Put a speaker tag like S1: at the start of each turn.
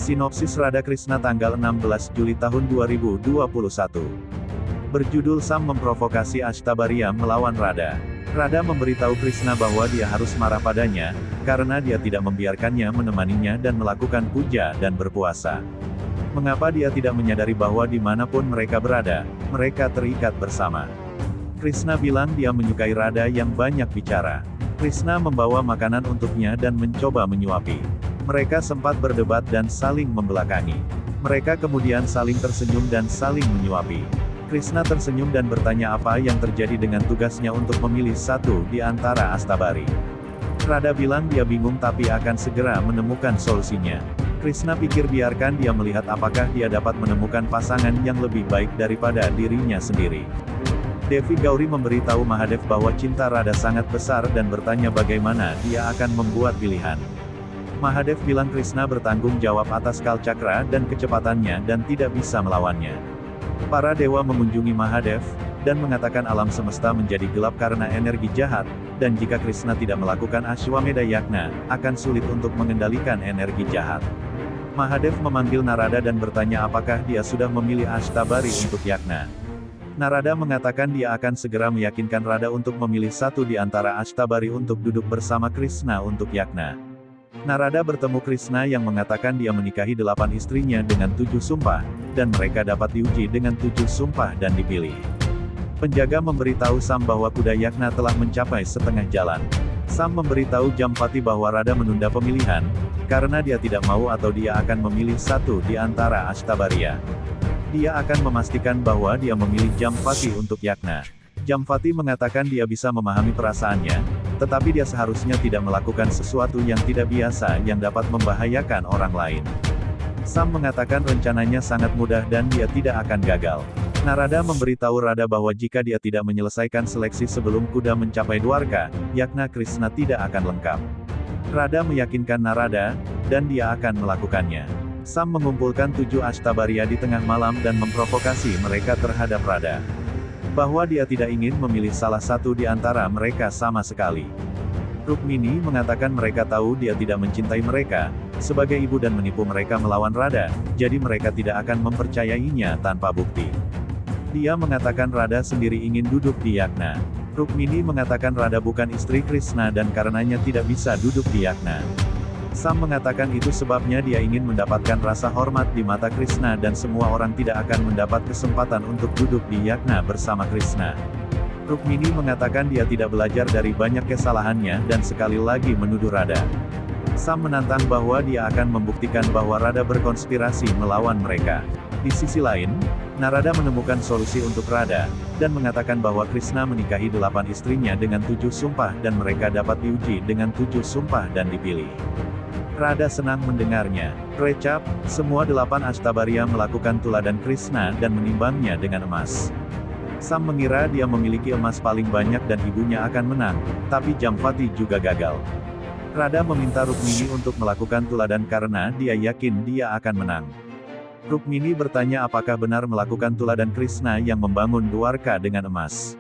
S1: Sinopsis Radha Krishna tanggal 16 Juli tahun 2021. Berjudul Sam memprovokasi Ashtabarya melawan Radha. Radha memberitahu Krishna bahwa dia harus marah padanya, karena dia tidak membiarkannya menemaninya dan melakukan puja dan berpuasa. Mengapa dia tidak menyadari bahwa dimanapun mereka berada, mereka terikat bersama. Krishna bilang dia menyukai Radha yang banyak bicara. Krishna membawa makanan untuknya dan mencoba menyuapi. Mereka sempat berdebat dan saling membelakangi. Mereka kemudian saling tersenyum dan saling menyuapi. Krishna tersenyum dan bertanya apa yang terjadi dengan tugasnya untuk memilih satu di antara Ashtabari. Radha bilang dia bingung tapi akan segera menemukan solusinya. Krishna pikir biarkan dia melihat apakah dia dapat menemukan pasangan yang lebih baik daripada dirinya sendiri. Devi Gauri memberitahu Mahadev bahwa cinta Radha sangat besar dan bertanya bagaimana dia akan membuat pilihan. Mahadev bilang Krishna bertanggung jawab atas Kalcakra dan kecepatannya dan tidak bisa melawannya. Para dewa mengunjungi Mahadev, dan mengatakan alam semesta menjadi gelap karena energi jahat, dan jika Krishna tidak melakukan Ashwamedha Yagna, akan sulit untuk mengendalikan energi jahat. Mahadev memanggil Narada dan bertanya apakah dia sudah memilih Ashtabari untuk Yagna. Narada mengatakan dia akan segera meyakinkan Radha untuk memilih satu di antara Ashtabari untuk duduk bersama Krishna untuk Yagna. Narada bertemu Krishna yang mengatakan dia menikahi 8 istrinya dengan 7 sumpah, dan mereka dapat diuji dengan 7 sumpah dan dipilih. Penjaga memberitahu Sam bahwa kuda Yagna telah mencapai setengah jalan. Sam memberitahu Jampati bahwa Radha menunda pemilihan, karena dia tidak mau atau dia akan memilih satu di antara Ashtabarya. Dia akan memastikan bahwa dia memilih Jampati untuk Yagna. Jampati mengatakan dia bisa memahami perasaannya, tetapi dia seharusnya tidak melakukan sesuatu yang tidak biasa yang dapat membahayakan orang lain. Sam mengatakan rencananya sangat mudah dan dia tidak akan gagal. Narada memberitahu Radha bahwa jika dia tidak menyelesaikan seleksi sebelum kuda mencapai Dwarka, Yagna Krishna tidak akan lengkap. Radha meyakinkan Narada, dan dia akan melakukannya. Sam mengumpulkan 7 Ashtabarya di tengah malam dan memprovokasi mereka terhadap Radha. Bahwa dia tidak ingin memilih salah satu di antara mereka sama sekali. Rukmini mengatakan mereka tahu dia tidak mencintai mereka, sebagai ibu dan menipu mereka melawan Radha, jadi mereka tidak akan mempercayainya tanpa bukti. Dia mengatakan Radha sendiri ingin duduk di Yagna. Rukmini mengatakan Radha bukan istri Krishna dan karenanya tidak bisa duduk di Yagna. Sam mengatakan itu sebabnya dia ingin mendapatkan rasa hormat di mata Krishna dan semua orang tidak akan mendapat kesempatan untuk duduk di Yagna bersama Krishna. Rukmini mengatakan dia tidak belajar dari banyak kesalahannya dan sekali lagi menuduh Radha. Sam menantang bahwa dia akan membuktikan bahwa Radha berkonspirasi melawan mereka. Di sisi lain, Narada menemukan solusi untuk Radha, dan mengatakan bahwa Krishna menikahi 8 istrinya dengan 7 sumpah dan mereka dapat diuji dengan 7 sumpah dan dipilih. Radha senang mendengarnya. Recap, semua 8 Ashtabarya melakukan tuladan Krishna dan menimbangnya dengan emas. Sam mengira dia memiliki emas paling banyak dan ibunya akan menang, tapi Jampati juga gagal. Radha meminta Rukmini untuk melakukan tuladan karena dia yakin dia akan menang. Rukmini bertanya apakah benar melakukan tuladan Krishna yang membangun Dwarka dengan emas.